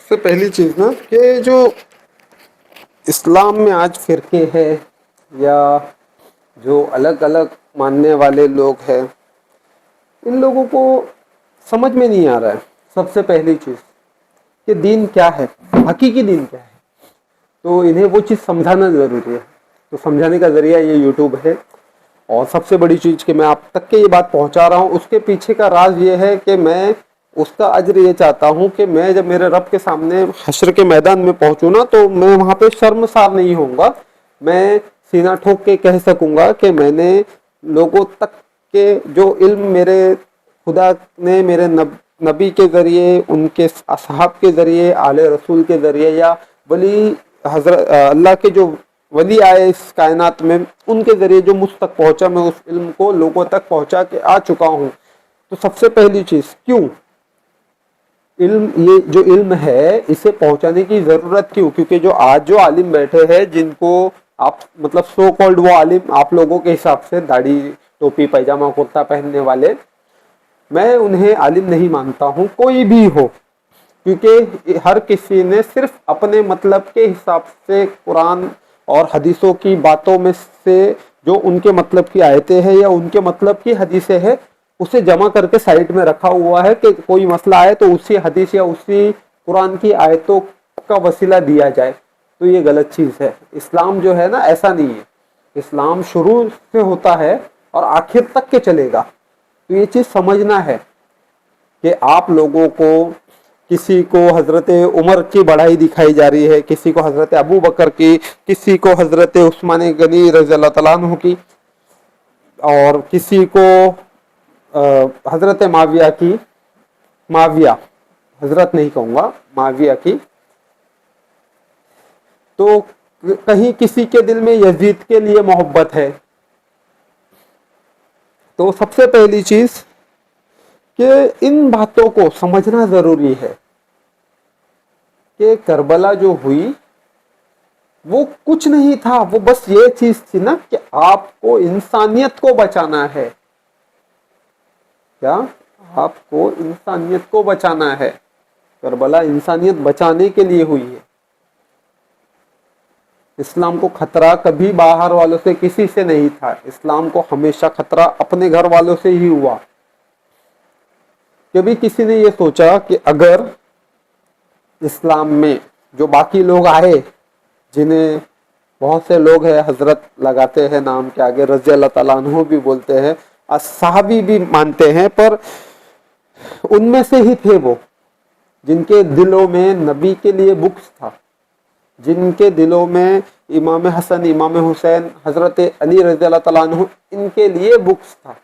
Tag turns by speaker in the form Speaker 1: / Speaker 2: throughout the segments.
Speaker 1: सबसे पहली चीज ना कि जो इस्लाम में आज फिरके हैं या जो अलग अलग मानने वाले लोग हैं, इन लोगों को समझ में नहीं आ रहा है सबसे पहली चीज कि दीन क्या है, हकीकी दीन क्या है। तो इन्हें वो चीज़ समझाना ज़रूरी है। तो समझाने का ज़रिया ये यूट्यूब है। और सबसे बड़ी चीज़ कि मैं आप तक के ये बात पहुंचा रहा हूँ, उसके पीछे का राज ये है कि मैं उसका अज्र ये चाहता हूँ कि मैं जब मेरे रब के सामने हश्र के मैदान में पहुंचूँ ना, तो मैं वहाँ पे शर्मसार नहीं होऊंगा। मैं सीना ठोक के कह सकूंगा कि मैंने लोगों तक के जो इल्म मेरे खुदा ने मेरे नबी के ज़रिए, उनके असहाब के ज़रिए, आले रसूल के ज़रिए या वली हजरत अल्लाह के जो वली आए इस कायनात में, उनके ज़रिए जो मुझ तक पहुँचा, मैं उस इल्म को लोगों तक पहुँचा के आ चुका हूँ। तो सबसे पहली चीज़, क्यों इल्म, ये जो इल्म है इसे पहुँचाने की ज़रूरत क्यों? क्योंकि जो आज जो आलिम बैठे हैं, जिनको आप मतलब सो कॉल्ड वो आलिम आप लोगों के हिसाब से दाढ़ी टोपी पैजामा कुर्ता पहनने वाले, मैं उन्हें आलिम नहीं मानता हूँ, कोई भी हो। क्योंकि हर किसी ने सिर्फ अपने मतलब के हिसाब से कुरान और हदीसों की बातों में से जो उनके मतलब की आयतें हैं या उनके मतलब की हदीसें हैं, उसे जमा करके साइड में रखा हुआ है कि कोई मसला आए तो उसी हदीस या उसी कुरान की आयतों का वसीला दिया जाए। तो ये गलत चीज़ है। इस्लाम जो है ना, ऐसा नहीं है। इस्लाम शुरू से होता है और आखिर तक के चलेगा। तो ये चीज़ समझना है कि आप लोगों को किसी को हजरत उमर की बढ़ाई दिखाई जा रही है, किसी को हजरत अबू बकर की, किसी को हजरत उस्मान गनी रज़ी अल्लाह तआला अन्हु की, और किसी को हजरत माविया की, माविया हजरत नहीं कहूँगा, माविया की। तो कहीं किसी के दिल में यजीद के लिए मोहब्बत है। तो सबसे पहली चीज़ कि इन बातों को समझना ज़रूरी है कि करबला जो हुई वो कुछ नहीं था, वो बस ये चीज थी ना कि आपको इंसानियत को बचाना है। क्या? आपको इंसानियत को बचाना है। करबला इंसानियत बचाने के लिए हुई है। इस्लाम को खतरा कभी बाहर वालों से किसी से नहीं था। इस्लाम को हमेशा खतरा अपने घर वालों से ही हुआ। कभी किसी ने ये सोचा कि अगर इस्लाम में जो बाकी लोग आए, जिन्हें बहुत से लोग हैं हजरत लगाते हैं नाम के आगे, रज़ी अल्लाह तआला अन्हु भी बोलते हैं, असहाबी भी मानते हैं, पर उनमें से ही थे वो जिनके दिलों में नबी के लिए बुक्स था, जिनके दिलों में इमाम हसन, इमाम हुसैन, हजरत अली रज़ी अल्लाह तआला अन्हु, इनके लिए बुक्स था।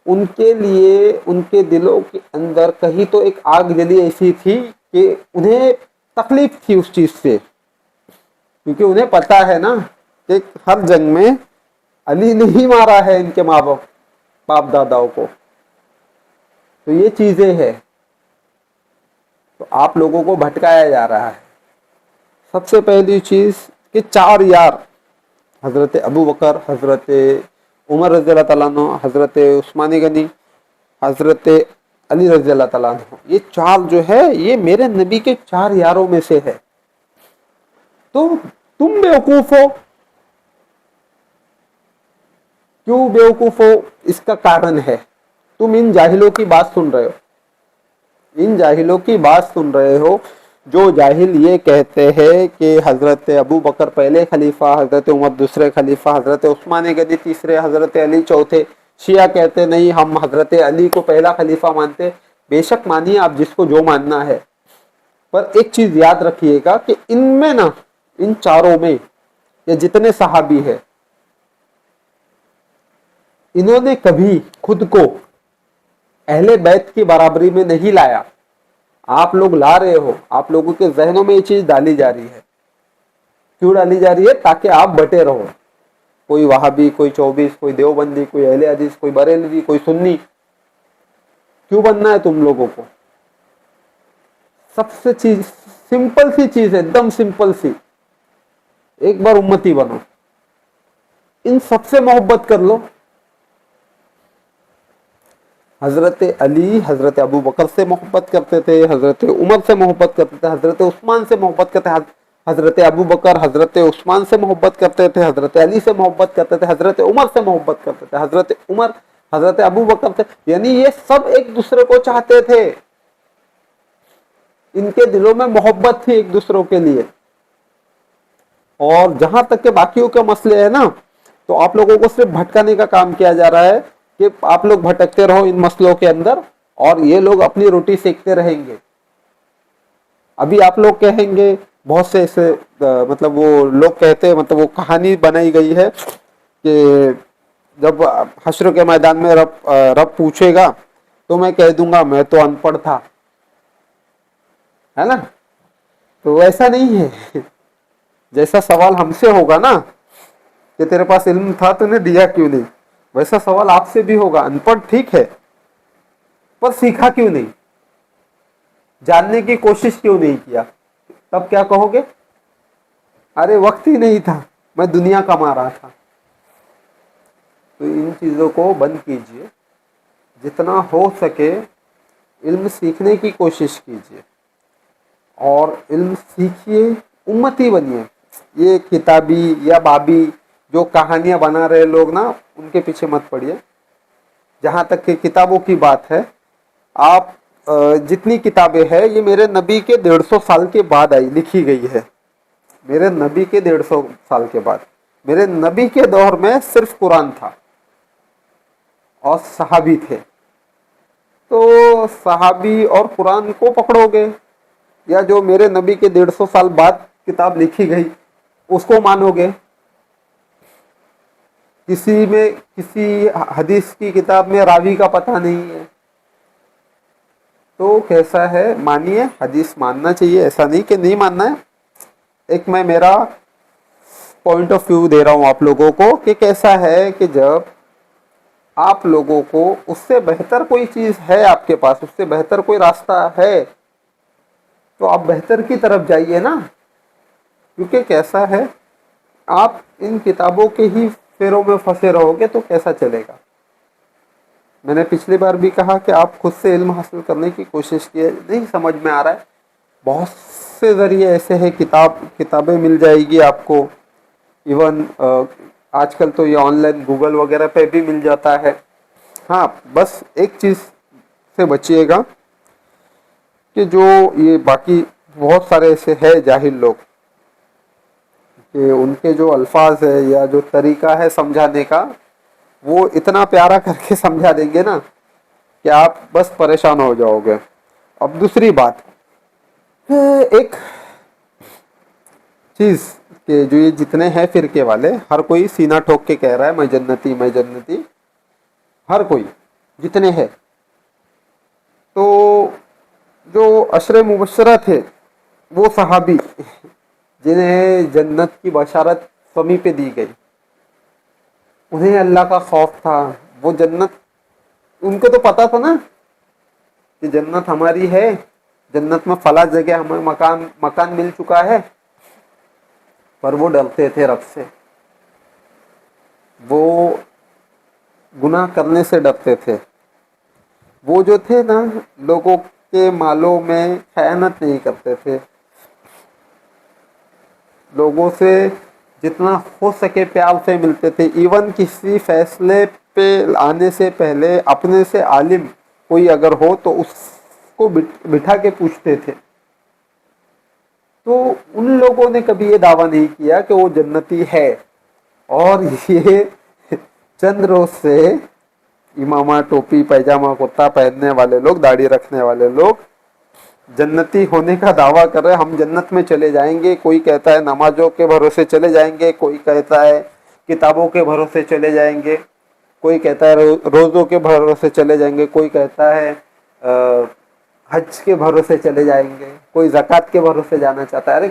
Speaker 1: उनके लिए उनके दिलों के अंदर कहीं तो एक आग जली ऐसी थी कि उन्हें तकलीफ थी उस चीज से, क्योंकि उन्हें पता है ना कि हर जंग में अली ने ही मारा है इनके माँ बाप दादाओं को। तो ये चीजें हैं। तो आप लोगों को भटकाया जा रहा है। सबसे पहली चीज कि चार यार, हजरत अबू बकर, हजरत उमर रज़ी अल्लाह तआला अन्हु, हजरत उस्मान गनी, हजरत अली रज़ी अल्लाह तआला अन्हु, ये चार जो है ये मेरे नबी के चार यारों में से है। तो तुम बेवकूफ हो। क्यों बेवकूफ हो? इसका कारण है, तुम इन जाहिलों की बात सुन रहे हो। इन जाहिलों की बात सुन रहे हो जो जाहिल ये कहते हैं कि हजरत अबू बकर पहले खलीफा, हजरत उमर दूसरे खलीफा, हजरत उस्मान गनी तीसरे, हजरत अली चौथे। शिया कहते नहीं, हम हजरत अली को पहला खलीफा मानते। बेशक मानिए आप जिसको जो मानना है, पर एक चीज याद रखिएगा कि इनमें ना, इन चारों में ये जितने सहाबी है, इन्होंने कभी खुद को अहले बैत की बराबरी में नहीं लाया। आप लोग ला रहे हो, आप लोगों के जहनों में ये चीज डाली जा रही है। क्यों डाली जा रही है? ताकि आप बटे रहो। कोई वहाबी, कोई चौबीस, कोई देवबंदी, कोई अहले हदीस, कोई बरेलवी, कोई सुन्नी। क्यों बनना है तुम लोगों को? सबसे चीज सिंपल सी चीज है, एकदम सिंपल सी, एक बार उम्मती बनो, इन सबसे मोहब्बत कर लो। हजरत अली हजरत अबू बकर से मोहब्बत करते थे, हजरत उमर से मोहब्बत करते थे, हजरत उस्मान से मोहब्बत करते थे, हजरत अबू बकर हजरत उस्मान से मोहब्बत करते थे, हजरत अली से मोहब्बत करते थे, हजरत उमर से मोहब्बत करते थे, हजरत उमर हजरत अबू बकर से, यानी ये सब एक दूसरे को चाहते थे। इनके दिलों में मोहब्बत थी एक दूसरों के लिए। और जहां तक के बाकियों के मसले है ना, तो आप लोगों को सिर्फ भटकाने का काम किया जा रहा है कि आप लोग भटकते रहो इन मसलों के अंदर और ये लोग अपनी रोटी सेकते रहेंगे। अभी आप लोग कहेंगे, बहुत से ऐसे मतलब वो लोग कहते हैं, मतलब वो कहानी बनाई गई है कि जब हश्र के मैदान में रब पूछेगा तो मैं कह दूंगा मैं तो अनपढ़ था, है ना। तो ऐसा नहीं है। जैसा सवाल हमसे होगा ना कि तेरे पास इल्म था तूने दिया क्यों नहीं, वैसा सवाल आपसे भी होगा। अनपढ़ ठीक है, पर सीखा क्यों नहीं, जानने की कोशिश क्यों नहीं किया। तब क्या कहोगे, अरे वक्त ही नहीं था, मैं दुनिया कमा रहा था। तो इन चीजों को बंद कीजिए, जितना हो सके इल्म सीखने की कोशिश कीजिए और इल्म सीखिए, उम्मती बनिए। ये किताबी या बाबी जो कहानियां बना रहे लोग ना, उनके पीछे मत पड़िए। जहां तक कि किताबों की बात है, आप जितनी किताबें हैं ये मेरे नबी के 150 साल के बाद आई, लिखी गई है। मेरे नबी के 150 साल के बाद। मेरे नबी के दौर में सिर्फ कुरान था और सहाबी थे। तो सहाबी और कुरान को पकड़ोगे या जो मेरे नबी के 150 साल बाद किताब लिखी गई उसको मानोगे। किसी हदीस की किताब में रावी का पता नहीं है, तो कैसा है, मानिए, हदीस मानना चाहिए, ऐसा नहीं कि नहीं मानना है। एक मैं मेरा पॉइंट ऑफ व्यू दे रहा हूं आप लोगों को कि कैसा है कि जब आप लोगों को उससे बेहतर कोई चीज है आपके पास, उससे बेहतर कोई रास्ता है, तो आप बेहतर की तरफ जाइए ना। क्योंकि कैसा है, आप इन किताबों के ही फेरों में फंसे रहोगे तो कैसा चलेगा। मैंने पिछली बार भी कहा कि आप खुद से इल्म हासिल करने की कोशिश किए, नहीं समझ में आ रहा है, बहुत से जरिए ऐसे हैं, किताबें मिल जाएगी आपको। इवन आजकल तो ये ऑनलाइन गूगल वगैरह पे भी मिल जाता है। हाँ, बस एक चीज़ से बचिएगा कि जो ये बाकी बहुत सारे ऐसे हैं जाहिल लोग कि उनके जो अल्फाज है या जो तरीका है समझाने का, वो इतना प्यारा करके समझा देंगे ना कि आप बस परेशान हो जाओगे। अब दूसरी बात, एक चीज़ कि जो ये जितने हैं फिरके वाले, हर कोई सीना ठोक के कह रहा है मैं जन्नती मैं जन्नती, हर कोई जितने हैं। तो जो अशरे मुबशरा थे वो सहाबी जिन्हें जन्नत की बशारत समी पे दी गई, उन्हें अल्लाह का खौफ था। वो जन्नत, उनको तो पता था ना कि जन्नत हमारी है, जन्नत में फला जगह हमें मकान मिल चुका है, पर वो डरते थे रब से, वो गुनाह करने से डरते थे। वो जो थे ना, लोगों के मालों में खयानत नहीं करते थे, लोगों से जितना हो सके प्यार से मिलते थे। इवन किसी फैसले पे आने से पहले अपने से आलिम कोई अगर हो तो उसको बिठा के पूछते थे। तो उन लोगों ने कभी ये दावा नहीं किया कि वो जन्नती है। और ये चंद रोज से इमामा, टोपी, पैजामा, कुर्ता पहनने वाले लोग, दाढ़ी रखने वाले लोग जन्नती होने का दावा कर रहे हैं, हम जन्नत में चले जाएंगे। कोई कहता है नमाजों के भरोसे चले जाएंगे, कोई कहता है किताबों के भरोसे चले जाएंगे, कोई कहता है रोज़ों के भरोसे चले जाएंगे, कोई कहता है हज के भरोसे चले जाएंगे, कोई ज़कात के भरोसे जाना चाहता है। अरे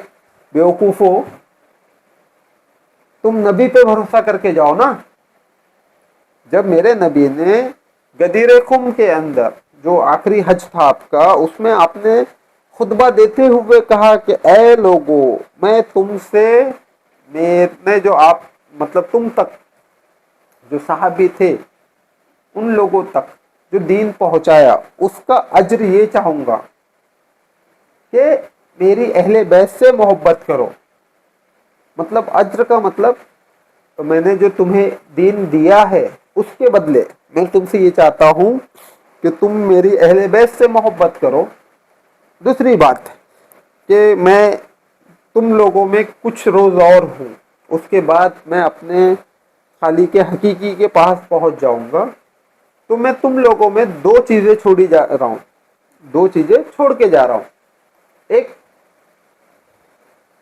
Speaker 1: बेवकूफ़ो, तुम नबी पे भरोसा करके जाओ ना। जब मेरे नबी ने गदीर खुम के अंदर जो आखिरी हज था आपका, उसमें आपने खुतबा देते हुए कहा कि ऐ लोगों, मैं तुमसे, मैं जो आप मतलब तुम तक जो सहाबी थे उन लोगों तक जो दीन पहुंचाया, उसका अज्र ये चाहूंगा कि मेरी अहले बैत से मोहब्बत करो। मतलब अज्र का मतलब, तो मैंने जो तुम्हें दीन दिया है उसके बदले मैं तुमसे ये चाहता हूं कि तुम मेरी अहले बैत से मोहब्बत करो। दूसरी बात कि मैं तुम लोगों में कुछ रोज और हूं, उसके बाद मैं अपने खाली के हकीकी के पास पहुंच जाऊंगा। तो मैं तुम लोगों में दो चीजें छोड़ी जा रहा हूं, दो चीजें छोड़ के जा रहा हूं। एक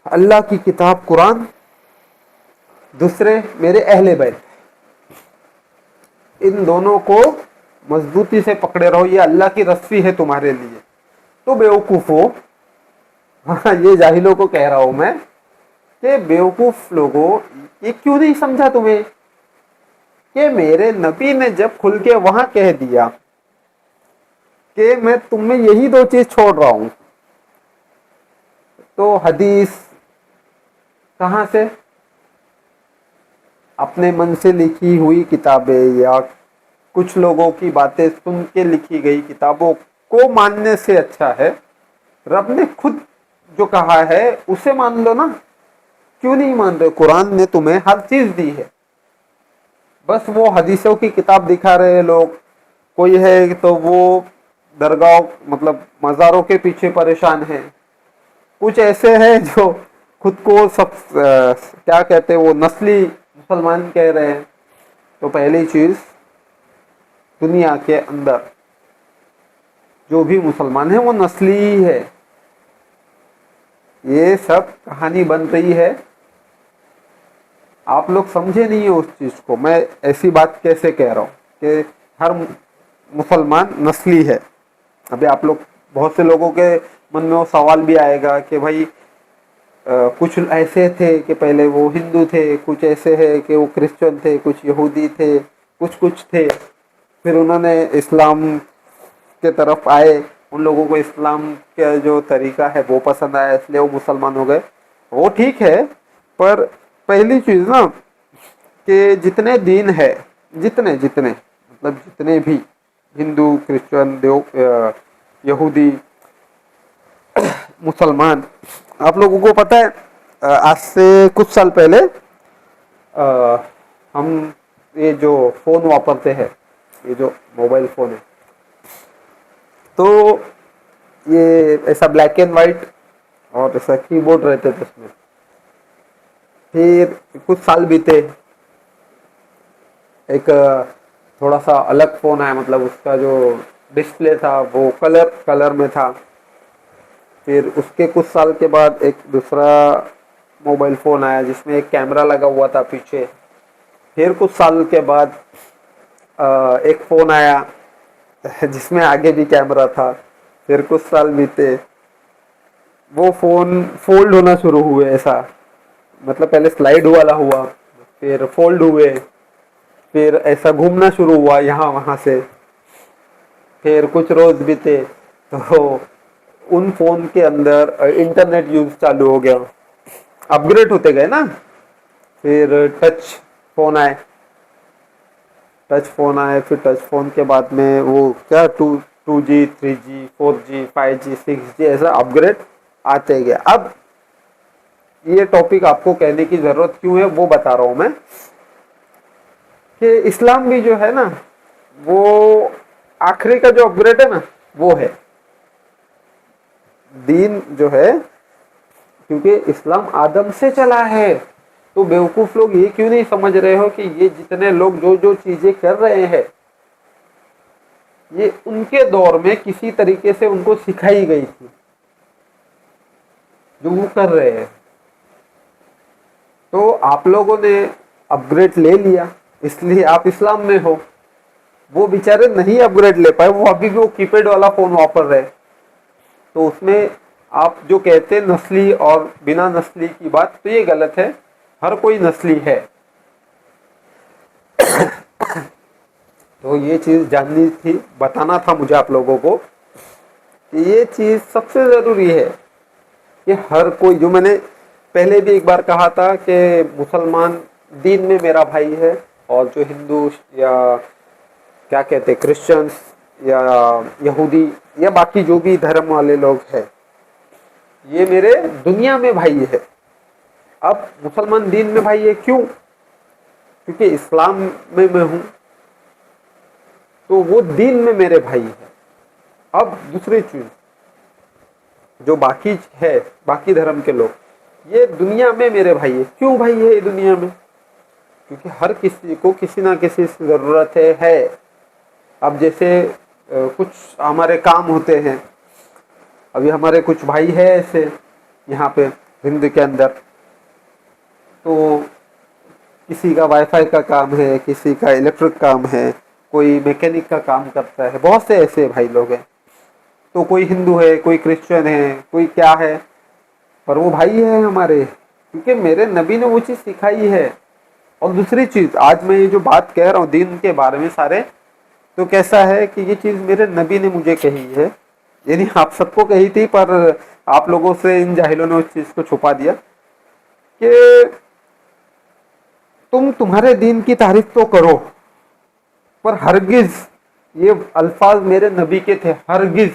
Speaker 1: अल्लाह की किताब कुरान, दूसरे मेरे अहले बैत। इन दोनों को मजबूती से पकड़े रहो, ये अल्लाह की रस्सी है तुम्हारे लिए। तो बेवकूफो, हाँ ये जाहिलों को कह रहा हूं मैं कि बेवकूफ लोगों, ये क्यों नहीं समझा तुम्हें कि मेरे नबी ने जब खुल के वहां कह दिया कि मैं तुम में यही दो चीज छोड़ रहा हूं, तो हदीस कहां से? अपने मन से लिखी हुई किताबें या कुछ लोगों की बातें सुन के लिखी गई किताबों को मानने से अच्छा है रब ने खुद जो कहा है उसे मान लो ना। क्यों नहीं मान रहे? कुरान ने तुम्हें हर चीज दी है, बस वो हदीसों की किताब दिखा रहे लोग। कोई है तो वो दरगाह मतलब मज़ारों के पीछे परेशान है, कुछ ऐसे हैं जो खुद को सब क्या कहते हैं वो नस्ली मुसलमान कह रहे हैं। तो पहली चीज, दुनिया के अंदर जो भी मुसलमान है वो नस्ली ही है। ये सब कहानी बन रही है, आप लोग समझे नहीं है उस चीज को। मैं ऐसी बात कैसे कह रहा हूँ कि हर मुसलमान नस्ली है। अभी आप लोग, बहुत से लोगों के मन में वो सवाल भी आएगा कि भाई कुछ ऐसे थे कि पहले वो हिंदू थे, कुछ ऐसे है कि वो क्रिश्चियन थे, कुछ यहूदी थे, कुछ थे, फिर उन्होंने इस्लाम के तरफ आए, उन लोगों को इस्लाम का जो तरीका है वो पसंद आया इसलिए वो मुसलमान हो गए। वो ठीक है, पर पहली चीज ना कि जितने दीन है, जितने जितने मतलब जितने भी हिंदू, क्रिश्चियन, यहूदी, मुसलमान, आप लोगों को पता है आज से कुछ साल पहले हम ये जो फोन वापरते हैं, ये जो मोबाइल फोन है, तो ये ऐसा ब्लैक एंड वाइट और ऐसा कीबोर्ड रहते थे उसमें। फिर कुछ साल बीते, एक थोड़ा सा अलग फोन आया, मतलब उसका जो डिस्प्ले था वो कलर में था। फिर उसके कुछ साल के बाद एक दूसरा मोबाइल फ़ोन आया जिसमें एक कैमरा लगा हुआ था पीछे। फिर कुछ साल के बाद एक फ़ोन आया जिसमें आगे भी कैमरा था। फिर कुछ साल बीते, वो फ़ोन फोल्ड होना शुरू हुए, ऐसा मतलब पहले स्लाइड वाला हुआ, फिर फोल्ड हुए, फिर ऐसा घूमना शुरू हुआ यहाँ वहाँ से। फिर कुछ रोज़ बीते तो उन फोन के अंदर इंटरनेट यूज चालू हो गया, अपग्रेड होते गए ना। फिर टच फोन आए, फिर टच फोन के बाद में वो क्या 2G 3G 4G 5G 6G ऐसा अपग्रेड आते गए। अब ये टॉपिक आपको कहने की जरूरत क्यों है वो बता रहा हूं मैं कि इस्लाम भी जो है ना वो आखिरी का जो अपग्रेड है ना वो है दीन जो है, क्योंकि इस्लाम आदम से चला है। तो बेवकूफ लोग ये क्यों नहीं समझ रहे हो कि ये जितने लोग जो जो चीजें कर रहे हैं ये उनके दौर में किसी तरीके से उनको सिखाई गई थी जो वो कर रहे हैं। तो आप लोगों ने अपग्रेड ले लिया इसलिए आप इस्लाम में हो। वो बेचारे नहीं अपग्रेड ले पाए, वो अभी भी वो कीपैड वाला फोन वापर रहे। तो उसमें आप जो कहते हैं नस्ली और बिना नस्ली की बात, तो ये गलत है। हर कोई नस्ली है। तो ये चीज जाननी थी, बताना था मुझे आप लोगों को कि ये चीज सबसे जरूरी है कि हर कोई, जो मैंने पहले भी एक बार कहा था कि मुसलमान दीन में मेरा भाई है और जो हिंदू या क्या कहते क्रिश्चियंस या यहूदी या बाकी जो भी धर्म वाले लोग हैं, ये मेरे दुनिया में भाई है। अब मुसलमान दीन में भाई है, क्यों? क्योंकि इस्लाम में मैं हूं, तो वो दीन में मेरे भाई है। अब दूसरी चीज, जो बाकी है, बाकी धर्म के लोग, ये दुनिया में मेरे भाई है। क्यों भाई है ये दुनिया में? क्योंकि हर किसी को किसी ना किसी से जरूरत है। अब जैसे कुछ हमारे काम होते हैं, अभी हमारे कुछ भाई है ऐसे यहाँ पे हिंद के अंदर, तो किसी का वाईफाई का काम है, किसी का इलेक्ट्रिक काम है, कोई मैकेनिक का काम करता है, बहुत से ऐसे भाई लोग हैं। तो कोई हिंदू है, कोई क्रिश्चियन है, कोई क्या है, पर वो भाई है हमारे, क्योंकि मेरे नबी ने वो चीज़ सिखाई है। और दूसरी चीज़, आज मैं ये जो बात कह रहा हूँ दीन के बारे में सारे, तो कैसा है कि ये चीज़ मेरे नबी ने मुझे कही है, यानी आप सबको कही थी, पर आप लोगों से इन जाहिलों ने उस चीज़ को छुपा दिया कि तुम तुम्हारे दीन की तारीफ तो करो, पर हरगिज, ये अल्फाज मेरे नबी के थे, हरगिज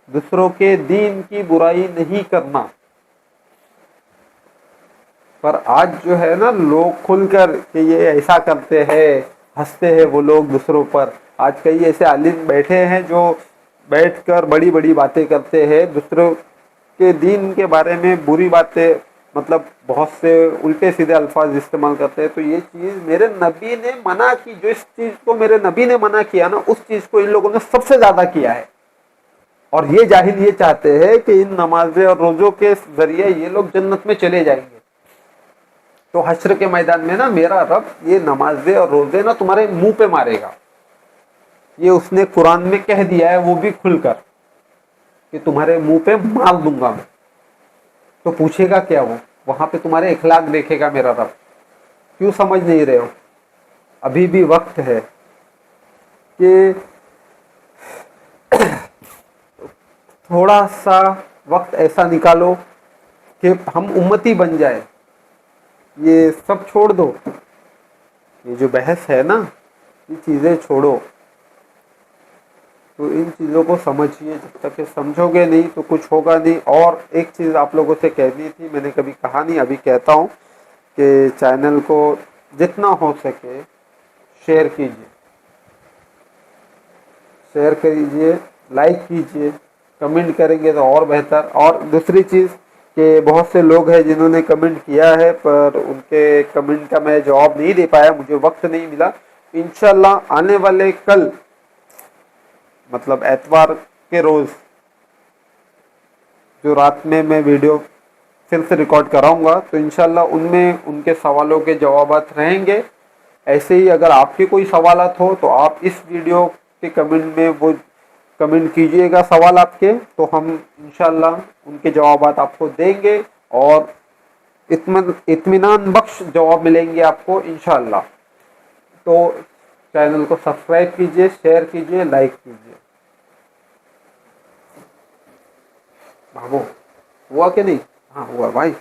Speaker 1: दूसरों के दीन की बुराई नहीं करना। पर आज जो है ना, लोग खुलकर कि ये ऐसा करते हैं, हंसते हैं वो लोग दूसरों पर। आज कई ऐसे आलिम बैठे हैं जो बैठकर बड़ी बड़ी बातें करते हैं, दूसरों के दीन के बारे में बुरी बातें, मतलब बहुत से उल्टे सीधे अल्फाज इस्तेमाल करते हैं। तो ये चीज़ मेरे नबी ने मना की, जो इस चीज़ को मेरे नबी ने मना किया ना, उस चीज़ को इन लोगों ने सबसे ज़्यादा किया है। और ये जाहिल ये चाहते हैं कि इन नमाजें और रोज़ों के जरिए ये लोग जन्नत में चले जाएंगे। तो हश्र के मैदान में ना मेरा रब ये नमाजें और रोज़े ना तुम्हारे मुंह पे मारेगा। ये उसने कुरान में कह दिया है, वो भी खुलकर, कि तुम्हारे मुंह पे मार दूंगा मैं। तो पूछेगा क्या वो? वहां पे तुम्हारे इखलाक देखेगा मेरा रब। क्यों समझ नहीं रहे हो? अभी भी वक्त है कि थोड़ा सा वक्त ऐसा निकालो कि हम उम्मती बन जाए। ये सब छोड़ दो, ये जो बहस है ना, ये चीज़ें छोड़ो। तो इन चीज़ों को समझिए, जब तक ये समझोगे नहीं तो कुछ होगा नहीं। और एक चीज़ आप लोगों से कहनी थी, मैंने कभी कहा नहीं, अभी कहता हूँ कि चैनल को जितना हो सके शेयर कीजिए, शेयर कीजिए, लाइक कीजिए, कमेंट करेंगे तो और बेहतर। और दूसरी चीज़ कि बहुत से लोग हैं जिन्होंने कमेंट किया है, पर उनके कमेंट का मैं जवाब नहीं दे पाया, मुझे वक्त नहीं मिला। इंशाल्लाह आने वाले कल, मतलब एतवार के रोज़, जो रात में मैं वीडियो फिर से रिकॉर्ड कराऊंगा, तो इंशाल्लाह उनमें उनके सवालों के जवाबात रहेंगे। ऐसे ही अगर आपके कोई सवालात हो तो आप इस वीडियो के कमेंट में वो कमेंट कीजिएगा सवाल आपके, तो हम इंशाल्लाह उनके जवाबात आपको देंगे और इत्मीनान बख्श जवाब मिलेंगे आपको इंशाल्लाह। तो चैनल को सब्सक्राइब कीजिए, शेयर कीजिए, लाइक कीजिए। बाबू हुआ कि नहीं? हाँ हुआ भाई।